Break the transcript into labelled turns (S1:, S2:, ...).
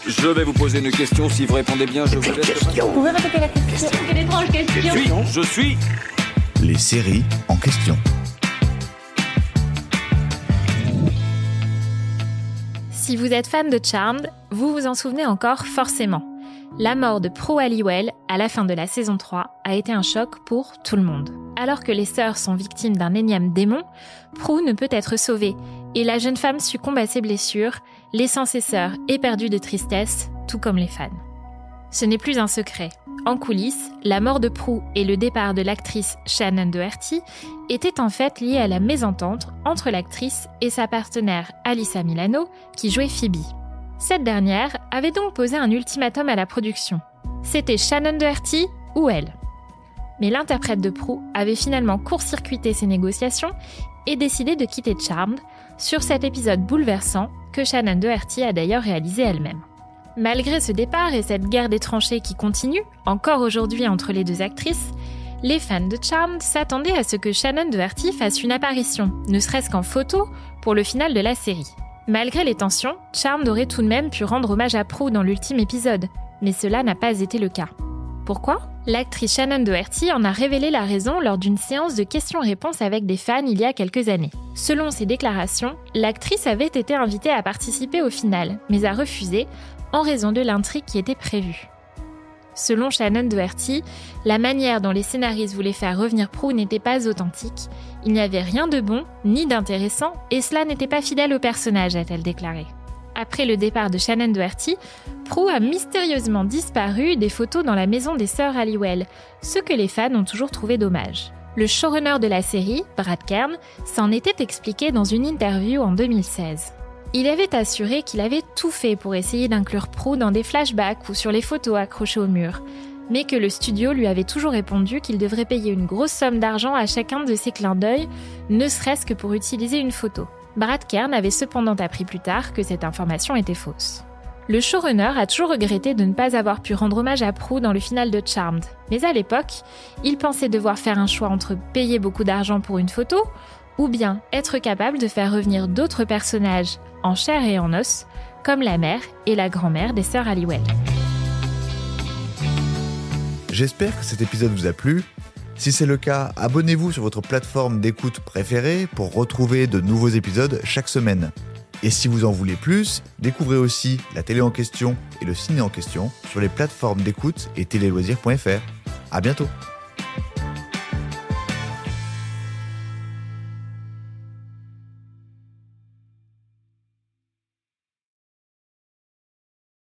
S1: Je vais vous poser une question. Si vous répondez bien, je vous laisse.
S2: Vous pouvez répéter la question?
S3: Quelle étrange question.
S1: Je suis.
S4: Les séries en question.
S5: Si vous êtes fan de Charmed, vous vous en souvenez encore forcément. La mort de Prue Halliwell à la fin de la saison 3 a été un choc pour tout le monde. Alors que les sœurs sont victimes d'un énième démon, Prue ne peut être sauvée et la jeune femme succombe à ses blessures, laissant ses sœurs éperdues de tristesse, tout comme les fans. Ce n'est plus un secret. En coulisses, la mort de Prue et le départ de l'actrice Shannon Doherty étaient en fait liés à la mésentente entre l'actrice et sa partenaire Alyssa Milano, qui jouait Phoebe. Cette dernière avait donc posé un ultimatum à la production. C'était Shannon Doherty ou elle. Mais l'interprète de Prue avait finalement court-circuité ces négociations et décidé de quitter Charmed sur cet épisode bouleversant que Shannon Doherty a d'ailleurs réalisé elle-même. Malgré ce départ et cette guerre des tranchées qui continue, encore aujourd'hui entre les deux actrices, les fans de Charmed s'attendaient à ce que Shannon Doherty fasse une apparition, ne serait-ce qu'en photo, pour le final de la série. Malgré les tensions, Charmed aurait tout de même pu rendre hommage à Prue dans l'ultime épisode, mais cela n'a pas été le cas. Pourquoi ? L'actrice Shannon Doherty en a révélé la raison lors d'une séance de questions-réponses avec des fans il y a quelques années. Selon ses déclarations, l'actrice avait été invitée à participer au final, mais a refusé en raison de l'intrigue qui était prévue. Selon Shannon Doherty, la manière dont les scénaristes voulaient faire revenir Prue n'était pas authentique, il n'y avait rien de bon ni d'intéressant et cela n'était pas fidèle au personnage, a-t-elle déclaré. Après le départ de Shannon Doherty, Prue a mystérieusement disparu des photos dans la maison des sœurs Halliwell, ce que les fans ont toujours trouvé dommage. Le showrunner de la série, Brad Kern, s'en était expliqué dans une interview en 2016. Il avait assuré qu'il avait tout fait pour essayer d'inclure Prue dans des flashbacks ou sur les photos accrochées au mur, mais que le studio lui avait toujours répondu qu'il devrait payer une grosse somme d'argent à chacun de ses clins d'œil, ne serait-ce que pour utiliser une photo. Brad Kern avait cependant appris plus tard que cette information était fausse. Le showrunner a toujours regretté de ne pas avoir pu rendre hommage à Prue dans le final de Charmed, mais à l'époque, il pensait devoir faire un choix entre payer beaucoup d'argent pour une photo ou bien être capable de faire revenir d'autres personnages en chair et en os, comme la mère et la grand-mère des sœurs Halliwell.
S4: J'espère que cet épisode vous a plu. Si c'est le cas, abonnez-vous sur votre plateforme d'écoute préférée pour retrouver de nouveaux épisodes chaque semaine. Et si vous en voulez plus, découvrez aussi la télé en question et le ciné en question sur les plateformes d'écoute et téléloisirs.fr. À bientôt.